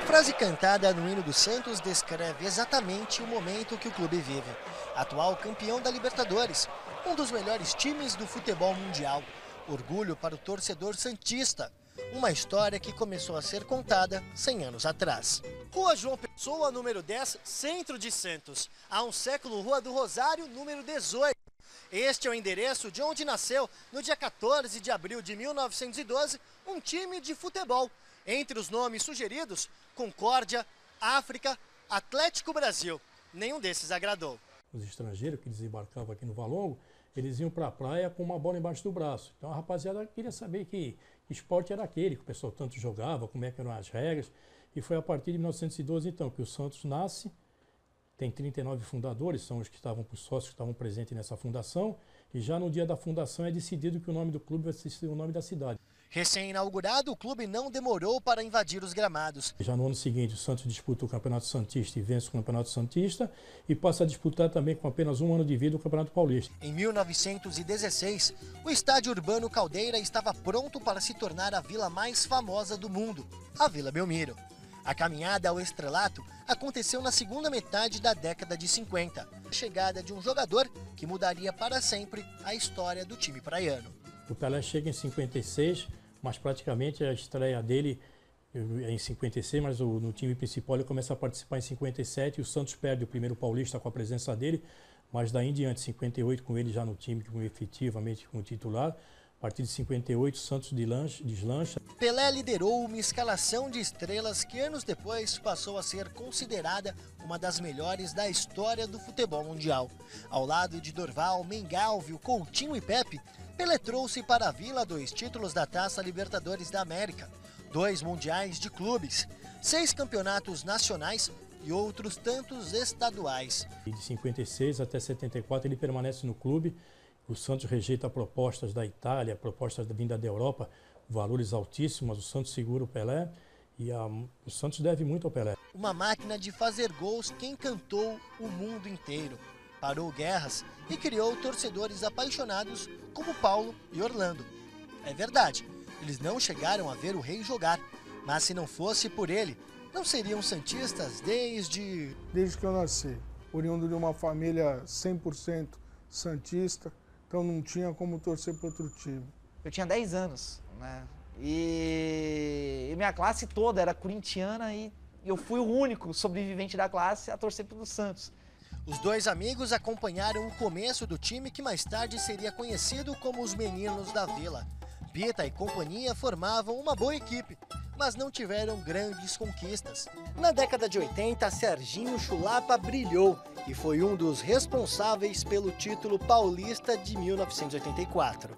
frase cantada no hino do Santos descreve exatamente o momento que o clube vive. Atual campeão da Libertadores, um dos melhores times do futebol mundial. Orgulho para o torcedor santista. Uma história que começou a ser contada 100 anos atrás. Rua João Pessoa, número 10, centro de Santos. Há um século, Rua do Rosário, número 18. Este é o endereço de onde nasceu, no dia 14 de abril de 1912, um time de futebol. Entre os nomes sugeridos, Concórdia, África, Atlético Brasil. Nenhum desses agradou. Os estrangeiros que desembarcavam aqui no Valongo, eles iam para a praia com uma bola embaixo do braço. Então a rapaziada queria saber que esporte era aquele, que o pessoal tanto jogava, como é que eram as regras. E foi a partir de 1912, então, que o Santos nasce. Tem 39 fundadores, são os que estavam, os sócios que estavam presentes nessa fundação. E já no dia da fundação é decidido que o nome do clube vai ser o nome da cidade. Recém-inaugurado, o clube não demorou para invadir os gramados. Já no ano seguinte, o Santos disputa o Campeonato Santista e vence o Campeonato Santista e passa a disputar também com apenas um ano de vida o Campeonato Paulista. Em 1916, o Estádio Urbano Caldeira estava pronto para se tornar a vila mais famosa do mundo, a Vila Belmiro. A caminhada ao estrelato aconteceu na segunda metade da década de 50. A chegada de um jogador que mudaria para sempre a história do time praiano. O Pelé chega em 56, mas praticamente a estreia dele é em 56, mas no time principal ele começa a participar em 57 e o Santos perde o primeiro Paulista com a presença dele, mas daí em diante, 58 com ele já no time, efetivamente como titular. A partir de 58, o Santos deslancha. Pelé liderou uma escalação de estrelas que anos depois passou a ser considerada uma das melhores da história do futebol mundial. Ao lado de Dorval, Mengalvio, Coutinho e Pepe, Pelé trouxe para a Vila 2 títulos da Taça Libertadores da América, 2 mundiais de clubes, 6 campeonatos nacionais e outros tantos estaduais. E de 56 até 74 ele permanece no clube. O Santos rejeita propostas da Itália, propostas da vinda da Europa, valores altíssimos, mas o Santos segura o Pelé e o Santos deve muito ao Pelé. Uma máquina de fazer gols que encantou o mundo inteiro. Parou guerras e criou torcedores apaixonados como Paulo e Orlando. É verdade, eles não chegaram a ver o rei jogar, mas se não fosse por ele, não seriam santistas desde que eu nasci, oriundo de uma família 100% santista, então não tinha como torcer para outro time. Eu tinha 10 anos, né? E minha classe toda era corintiana e eu fui o único sobrevivente da classe a torcer pelo Santos. Os dois amigos acompanharam o começo do time que mais tarde seria conhecido como os Meninos da Vila. Pita e companhia formavam uma boa equipe, mas não tiveram grandes conquistas. Na década de 80, Serginho Chulapa brilhou e foi um dos responsáveis pelo título paulista de 1984.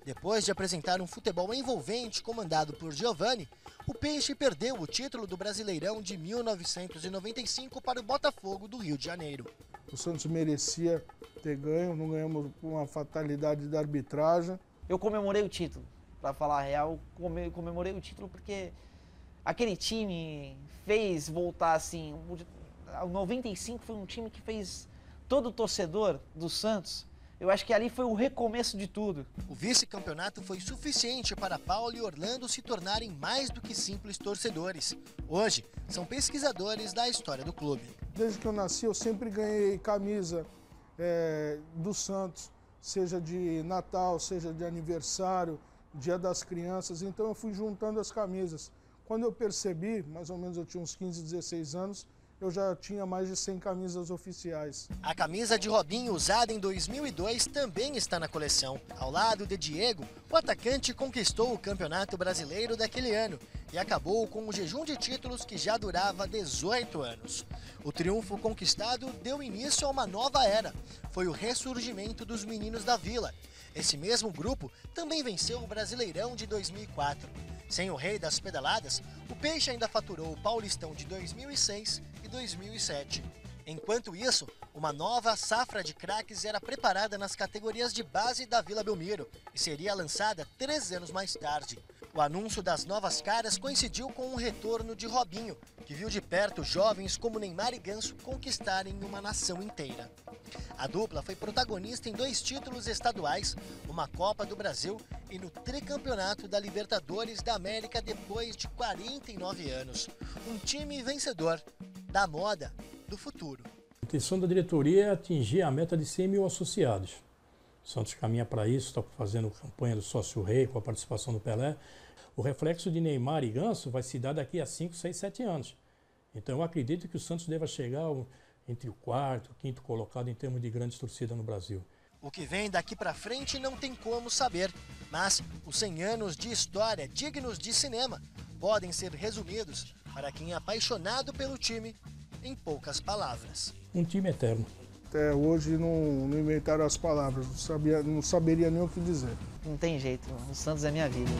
Depois de apresentar um futebol envolvente comandado por Giovani, o Peixe perdeu o título do Brasileirão de 1995 para o Botafogo do Rio de Janeiro. O Santos merecia ter ganho, não ganhamos por uma fatalidade da arbitragem. Eu comemorei o título, para falar a real, comemorei o título porque aquele time fez voltar assim. O 95 foi um time que fez todo o torcedor do Santos. Eu acho que ali foi o recomeço de tudo. O vice-campeonato foi suficiente para Paulo e Orlando se tornarem mais do que simples torcedores. Hoje, são pesquisadores da história do clube. Desde que eu nasci, eu sempre ganhei camisa do Santos, seja de Natal, seja de aniversário, Dia das Crianças. Então eu fui juntando as camisas. Quando eu percebi, mais ou menos eu tinha uns 15, 16 anos, eu já tinha mais de 100 camisas oficiais. A camisa de Robinho, usada em 2002, também está na coleção. Ao lado de Diego, o atacante conquistou o Campeonato Brasileiro daquele ano e acabou com um jejum de títulos que já durava 18 anos. O triunfo conquistado deu início a uma nova era. Foi o ressurgimento dos Meninos da Vila. Esse mesmo grupo também venceu o Brasileirão de 2004. Sem o rei das pedaladas, o Peixe ainda faturou o Paulistão de 2006 e 2007. Enquanto isso, uma nova safra de craques era preparada nas categorias de base da Vila Belmiro e seria lançada 3 anos mais tarde. O anúncio das novas caras coincidiu com o retorno de Robinho, que viu de perto jovens como Neymar e Ganso conquistarem uma nação inteira. A dupla foi protagonista em 2 títulos estaduais, uma Copa do Brasil e no tricampeonato da Libertadores da América depois de 49 anos. Um time vencedor, da moda do futuro. A intenção da diretoria é atingir a meta de 100 mil associados. O Santos caminha para isso, está fazendo campanha do sócio rei com a participação do Pelé. O reflexo de Neymar e Ganso vai se dar daqui a 5, 6, 7 anos. Então eu acredito que o Santos deva chegar entre o 4º e o 5º colocado em termos de grandes torcidas no Brasil. O que vem daqui para frente não tem como saber, mas os 100 anos de história dignos de cinema podem ser resumidos para quem é apaixonado pelo time em poucas palavras. Um time eterno. Até hoje não inventaram as palavras, não saberia nem o que dizer. Não tem jeito, o Santos é minha vida.